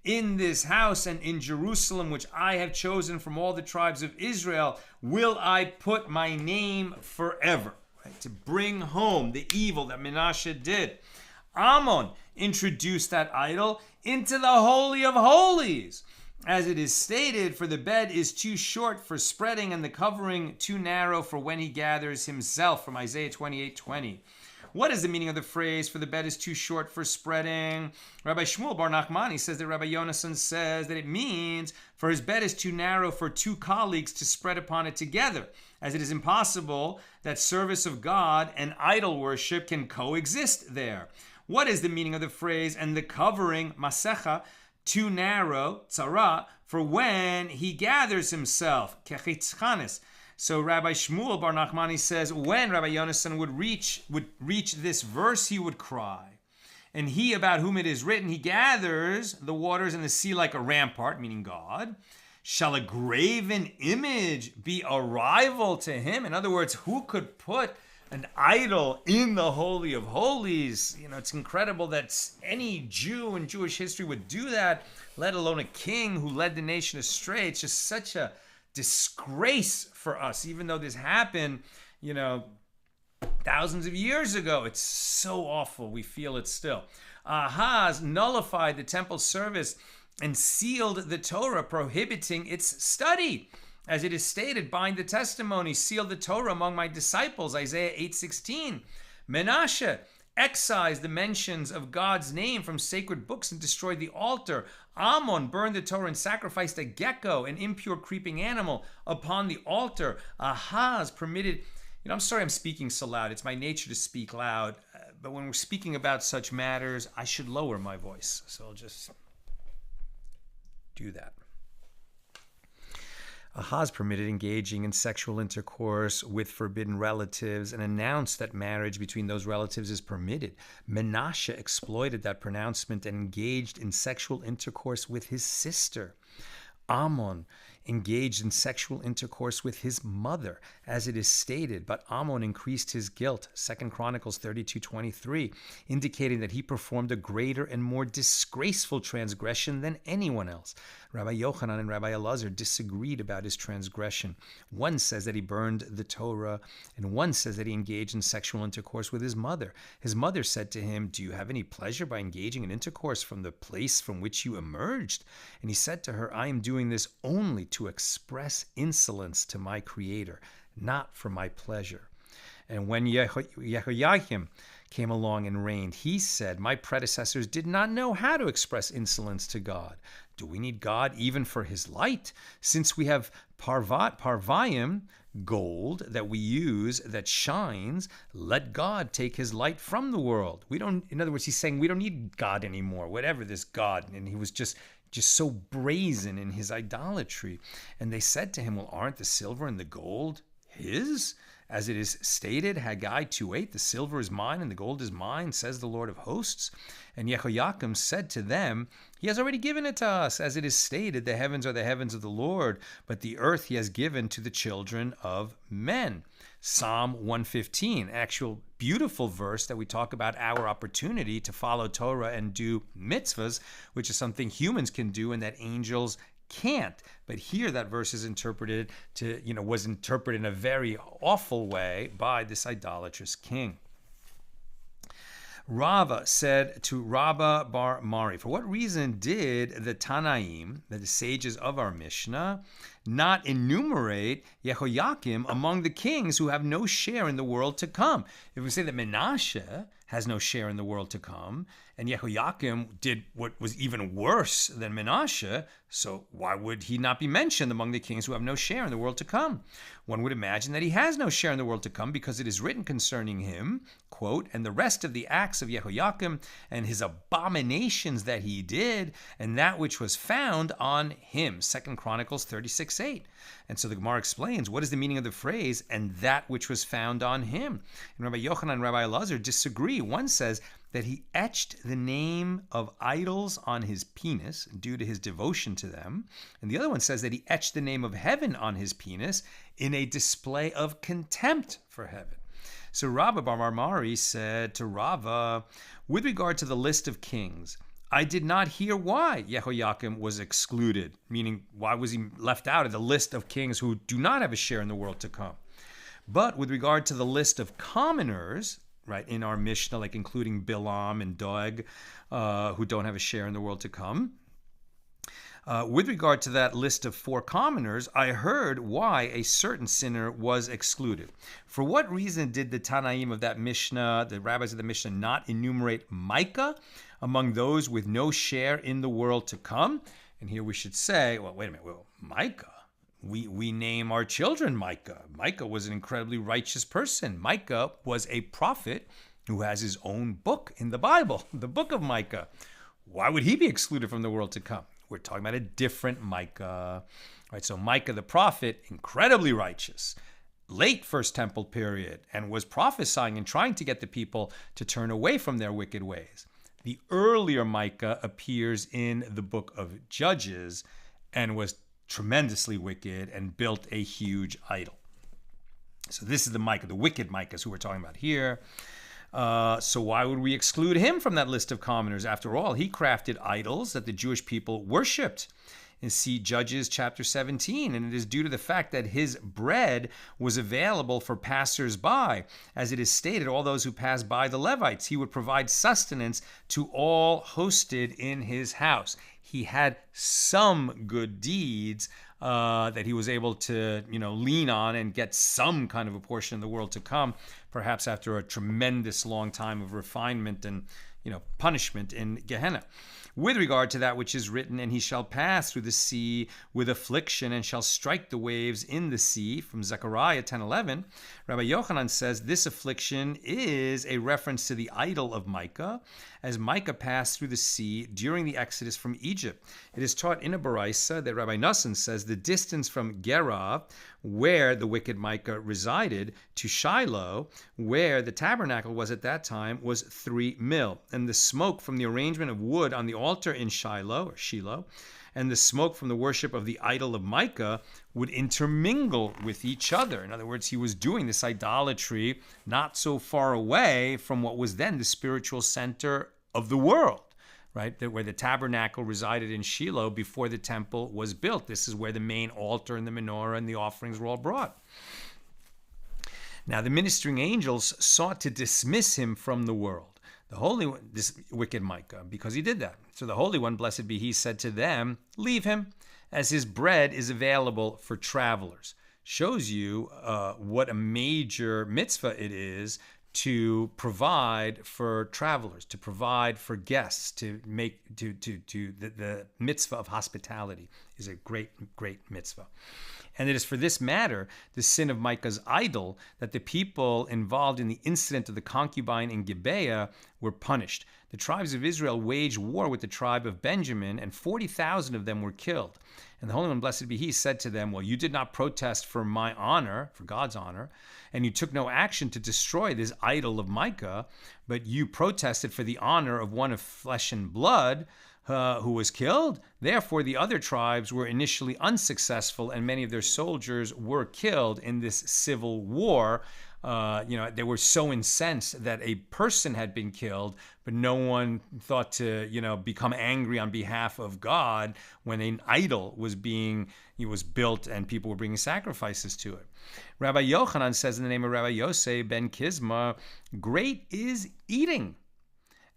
in this house and in Jerusalem, which I have chosen from all the tribes of Israel, will I put my name forever. Right, to bring home the evil that Menashe did. Ammon introduced that idol into the Holy of Holies. As it is stated, for the bed is too short for spreading and the covering too narrow for when he gathers himself, from Isaiah 28:20. What is the meaning of the phrase, for the bed is too short for spreading? Rabbi Shmuel Bar Nachmani says that Rabbi Yonasan says that it means, for his bed is too narrow for 2 colleagues to spread upon it together, as it is impossible that service of God and idol worship can coexist there. What is the meaning of the phrase, and the covering, masecha, too narrow, tzara, for when he gathers himself, kechitzchanes? So Rabbi Shmuel Bar Nachmani says when Rabbi Yonasan would reach this verse, he would cry, And he about whom it is written, he gathers the waters and the sea like a rampart, meaning God. Shall a graven image be a rival to him? In other words, who could put an idol in the Holy of Holies? It's incredible that any Jew in Jewish history would do that, let alone a king who led the nation astray. It's just such a disgrace for us, even though this happened, thousands of years ago. It's so awful. We feel it still. Ahaz nullified the temple service and sealed the Torah, prohibiting its study. As it is stated, bind the testimony, seal the Torah among my disciples, Isaiah 8:16. Menashe excised the mentions of God's name from sacred books and destroyed the altar. Ammon burned the Torah and sacrificed a gecko, an impure creeping animal, upon the altar. Ahaz permitted, I'm sorry I'm speaking so loud. It's my nature to speak loud. But when we're speaking about such matters, I should lower my voice. So I'll just do that. Ahaz permitted engaging in sexual intercourse with forbidden relatives and announced that marriage between those relatives is permitted. Menashe exploited that pronouncement and engaged in sexual intercourse with his sister. Ammon engaged in sexual intercourse with his mother, as it is stated, but Ammon increased his guilt, 2 Chronicles 32:23, indicating that he performed a greater and more disgraceful transgression than anyone else. Rabbi Yochanan and Rabbi Elazar disagreed about his transgression. One says that he burned the Torah, and one says that he engaged in sexual intercourse with his mother. His mother said to him, "Do you have any pleasure by engaging in intercourse from the place from which you emerged?" And he said to her, "I am doing this only to express insolence to my Creator, not for my pleasure." And when Jehoiakim came along and reigned, he said, "My predecessors did not know how to express insolence to God. Do we need God even for his light? Since we have parvayim, gold that we use that shines, let God take his light from the world." In other words, he's saying we don't need God anymore, whatever this God. And he was just so brazen in his idolatry. And they said to him, "Well, aren't the silver and the gold his? As it is stated, Haggai 2:8, the silver is mine and the gold is mine, says the Lord of hosts." And Jehoiakim said to them, "He has already given it to us. As it is stated, the heavens are the heavens of the Lord, but the earth he has given to the children of men." Psalm 115, actual beautiful verse that we talk about our opportunity to follow Torah and do mitzvahs, which is something humans can do and that angels can't. But here that verse is was interpreted in a very awful way by this idolatrous king. Rava said to Rabba bar Mari, "For what reason did the Tanaim, the sages of our Mishnah, not enumerate Jehoiakim among the kings who have no share in the world to come?" If we say that Menashe has no share in the world to come, and Jehoiakim did what was even worse than Menashe, so why would he not be mentioned among the kings who have no share in the world to come? One would imagine that he has no share in the world to come because it is written concerning him, quote, "And the rest of the acts of Jehoiakim and his abominations that he did, and that which was found on him," 2 Chronicles 36:8. And so the Gemara explains, what is the meaning of the phrase, "and that which was found on him"? And Rabbi Yochanan and Rabbi Elazar disagree. One says that he etched the name of idols on his penis due to his devotion to them. And the other one says that he etched the name of heaven on his penis in a display of contempt for heaven. So Rabba bar Mari said to Rava, "With regard to the list of kings, I did not hear why Jehoiakim was excluded," meaning why was he left out of the list of kings who do not have a share in the world to come. But with regard to the list of commoners, right, in our Mishnah, like including Bilam and Doeg, who don't have a share in the world to come, with regard to that list of 4 commoners, I heard why a certain sinner was excluded. For what reason did the Tanaim of that Mishnah, the rabbis of the Mishnah, not enumerate Micah among those with no share in the world to come? And here we should say, well, wait a minute, Micah? We name our children Micah. Micah was an incredibly righteous person. Micah was a prophet who has his own book in the Bible, the book of Micah. Why would he be excluded from the world to come? We're talking about a different Micah. Right, so Micah the prophet, incredibly righteous, late First Temple period, and was prophesying and trying to get the people to turn away from their wicked ways. The earlier Micah appears in the book of Judges and was tremendously wicked and built a huge idol. So this is the Micah, the wicked Micahs who we're talking about here. So why would we exclude him from that list of commoners? After all, he crafted idols that the Jewish people worshipped. And see Judges chapter 17, and it is due to the fact that his bread was available for passers-by. As it is stated, all those who pass by the Levites, he would provide sustenance to all hosted in his house. He had some good deeds that he was able to, lean on and get some kind of a portion of the world to come, perhaps after a tremendous long time of refinement and, punishment in Gehenna. With regard to that which is written, and he shall pass through the sea with affliction and shall strike the waves in the sea, from Zechariah 10:11, Rabbi Yochanan says this affliction is a reference to the idol of Micah, as Micah passed through the sea during the exodus from Egypt. It is taught in a Baraisa that Rabbi Nassan says the distance from Gerah, where the wicked Micah resided, to Shiloh, where the tabernacle was at that time, was 3 mil. And the smoke from the arrangement of wood on the altar in Shiloh, and the smoke from the worship of the idol of Micah would intermingle with each other. In other words, he was doing this idolatry not so far away from what was then the spiritual center of the world, right? Where the tabernacle resided in Shiloh before the temple was built. This is where the main altar and the menorah and the offerings were all brought. Now, the ministering angels sought to dismiss him from the world. The Holy One, this wicked Micah, because he did that. So the Holy One, blessed be he, said to them, leave him, as his bread is available for travelers. Shows you what a major mitzvah it is to provide for travelers, to provide for guests, to make the mitzvah of hospitality is a great mitzvah. And it is for this matter, the sin of Micah's idol, that the people involved in the incident of the concubine in Gibeah were punished. The tribes of Israel waged war with the tribe of Benjamin, and 40,000 of them were killed. And the Holy One, blessed be he, said to them, well, you did not protest for my honor, for God's honor, and you took no action to destroy this idol of Micah, but you protested for the honor of one of flesh and blood, who was killed. Therefore, the other tribes were initially unsuccessful, and many of their soldiers were killed in this civil war. They were so incensed that a person had been killed, but no one thought to, become angry on behalf of God when an idol was built and people were bringing sacrifices to it. Rabbi Yochanan says in the name of Rabbi Yosef ben Kizma, great is eating,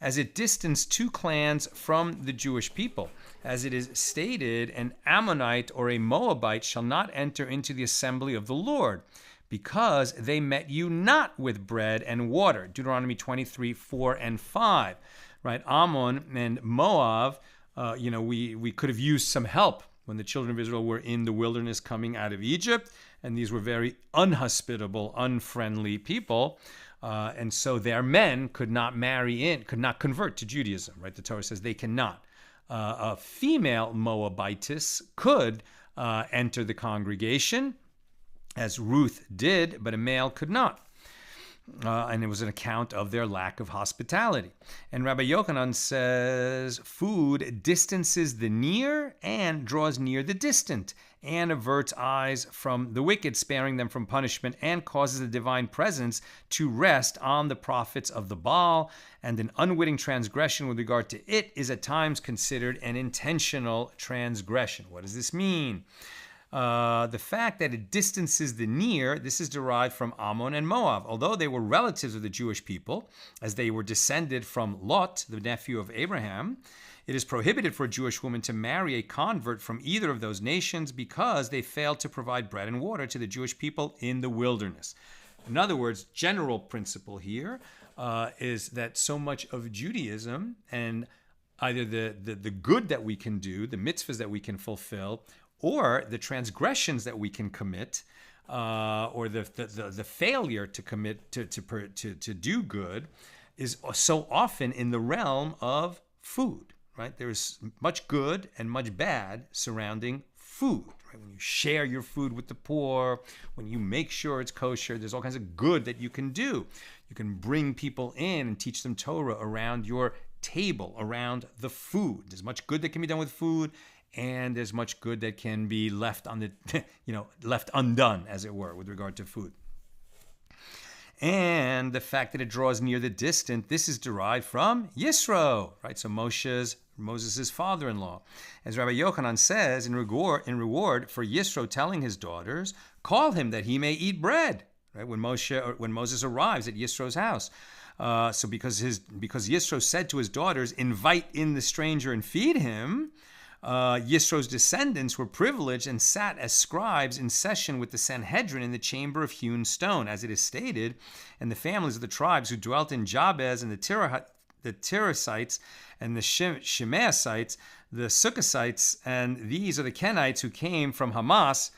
as it distanced 2 clans from the Jewish people. As it is stated, an Ammonite or a Moabite shall not enter into the assembly of the Lord, because they met you not with bread and water. Deuteronomy 23:4-5. Right? Ammon and Moab, we could have used some help when the children of Israel were in the wilderness coming out of Egypt, and these were very unhospitable, unfriendly people. And so their men could not could not convert to Judaism, right? The Torah says they cannot. A female Moabitess could enter the congregation, as Ruth did, but a male could not. And it was an account of their lack of hospitality. And Rabbi Yochanan says, food distances the near and draws near the distant, and averts eyes from the wicked, sparing them from punishment, and causes the divine presence to rest on the prophets of the Baal. And an unwitting transgression with regard to it is at times considered an intentional transgression. What does this mean? The fact that it distances the near, this is derived from Ammon and Moab. Although they were relatives of the Jewish people, as they were descended from Lot, the nephew of Abraham, it is prohibited for a Jewish woman to marry a convert from either of those nations because they failed to provide bread and water to the Jewish people in the wilderness. In other words, general principle here is that so much of Judaism, and either the good that we can do, the mitzvahs that we can fulfill, or the transgressions that we can commit, or the failure to commit to do good, is so often in the realm of food. Right? There's much good and much bad surrounding food. Right? When you share your food with the poor, when you make sure it's kosher, there's all kinds of good that you can do. You can bring people in and teach them Torah around your table around the food. There's much good that can be done with food, and there's much good that can be left on the, left undone, as it were, with regard to food. And the fact that it draws near the distant, this is derived from Yisro, right? So Moses' father-in-law. As Rabbi Yochanan says, in reward for Yisro telling his daughters, call him that he may eat bread, right? When Moses arrives at Yisro's house. So because Yisro said to his daughters, invite in the stranger and feed him, Yisro's descendants were privileged and sat as scribes in session with the Sanhedrin in the chamber of hewn stone, as it is stated, and the families of the tribes who dwelt in Jabez and the Tirasites and the Shemaiasites, the Sukkosites, and these are the Kenites who came from Hamas,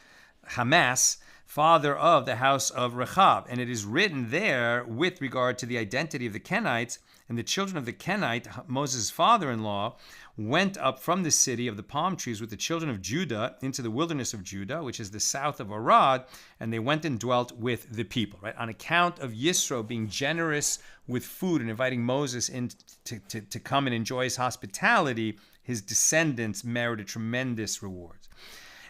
father of the house of Rechab. And it is written there with regard to the identity of the Kenites, and the children of the Kenite, Moses' father-in-law, went up from the city of the palm trees with the children of Judah into the wilderness of Judah, which is the south of Arad, and they went and dwelt with the people. Right, on account of Yisro being generous with food and inviting Moses in to come and enjoy his hospitality, his descendants merited tremendous rewards.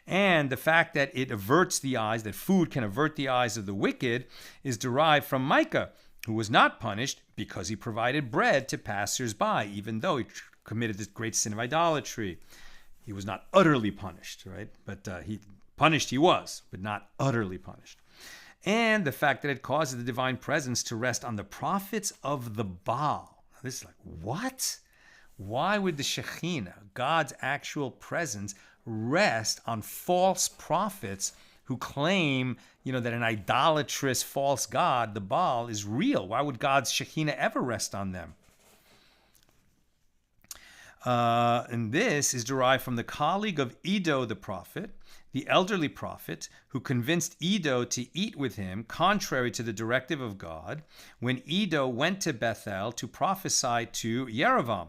And the fact that it averts the eyes, that food can avert the eyes of the wicked, is derived from Micah, who was not punished because he provided bread to passers-by, even though he committed this great sin of idolatry. He was not utterly punished, right? But he was, but not utterly punished. And the fact that it causes the divine presence to rest on the prophets of the Baal. This is like, what? Why would the Shekhinah, God's actual presence, rest on false prophets who claim, that an idolatrous false god, the Baal, is real? Why would God's Shekhinah ever rest on them? And this is derived from the colleague of Iddo the prophet, the elderly prophet, who convinced Iddo to eat with him, contrary to the directive of God, when Iddo went to Bethel to prophesy to Yerovam.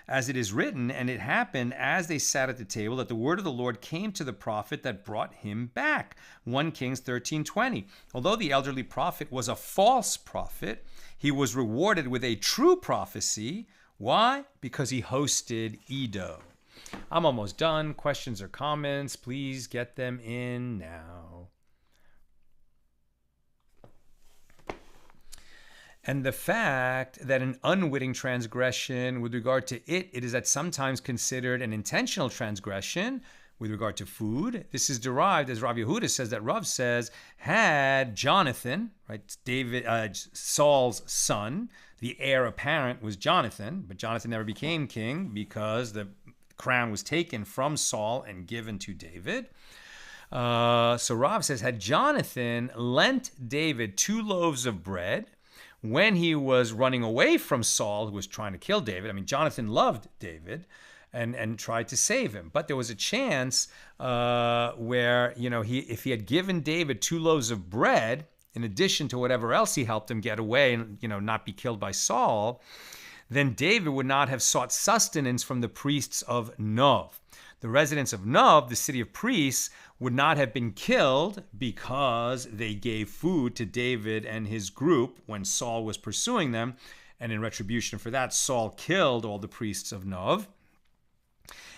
As it is written, and it happened as they sat at the table that the word of the Lord came to the prophet that brought him back. 1 Kings 13:20. Although the elderly prophet was a false prophet, he was rewarded with a true prophecy. Why? Because he hosted Iddo. I'm almost done. Questions or comments, please get them in now. And the fact that an unwitting transgression with regard to it is that sometimes considered an intentional transgression with regard to food. This is derived, as Rav Yehuda says, that Rav says, had Jonathan, right, Saul's son, the heir apparent was Jonathan, but Jonathan never became king because the crown was taken from Saul and given to David. So Rav says, had Jonathan lent David 2 loaves of bread when he was running away from Saul, who was trying to kill David. I mean, Jonathan loved David and tried to save him. But there was a chance where, if he had given David 2 loaves of bread, in addition to whatever else he helped him get away and, not be killed by Saul, then David would not have sought sustenance from the priests of Nov. The residents of Nov, the city of priests, would not have been killed because they gave food to David and his group when Saul was pursuing them. And in retribution for that, Saul killed all the priests of Nov.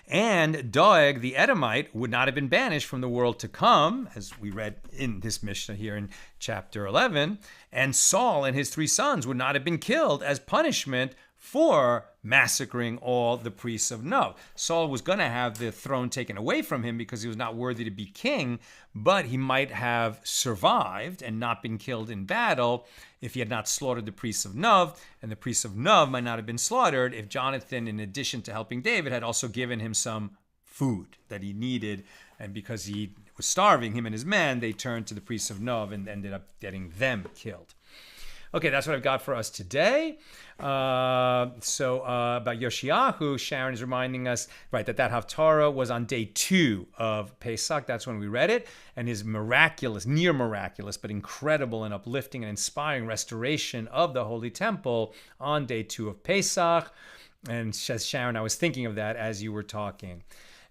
And Doeg, the Edomite, would not have been banished from the world to come, as we read in this Mishna here in chapter 11. And Saul and his 3 sons would not have been killed as punishment for massacring all the priests of Nov. Saul was going to have the throne taken away from him because he was not worthy to be king, but he might have survived and not been killed in battle if he had not slaughtered the priests of Nov, and the priests of Nov might not have been slaughtered if Jonathan, in addition to helping David, had also given him some food that he needed, and because he was starving, him and his men, they turned to the priests of Nov and ended up getting them killed. Okay, that's what I've got for us today. About Yoshiyahu, Sharon is reminding us, right, that Haftarah was on day 2 of Pesach. That's when we read it. And his miraculous, near miraculous, but incredible and uplifting and inspiring restoration of the Holy Temple on day 2 of Pesach. And says Sharon, I was thinking of that as you were talking.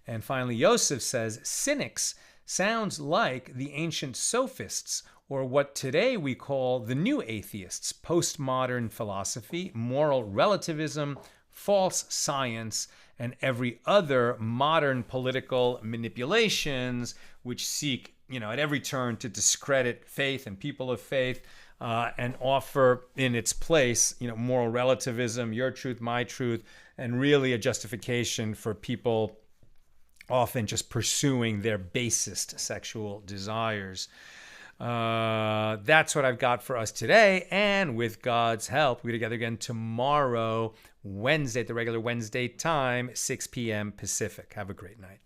And finally, Yosef says, cynics sounds like the ancient sophists, or what today we call the new atheists, postmodern philosophy, moral relativism, false science and every other modern political manipulations which seek, at every turn to discredit faith and people of faith, and offer in its place, moral relativism, your truth, my truth, and really a justification for people often just pursuing their basest sexual desires. That's what I've got for us today. And with God's help, we'll be together again tomorrow, Wednesday, at the regular Wednesday time, 6 p.m. Pacific. Have a great night.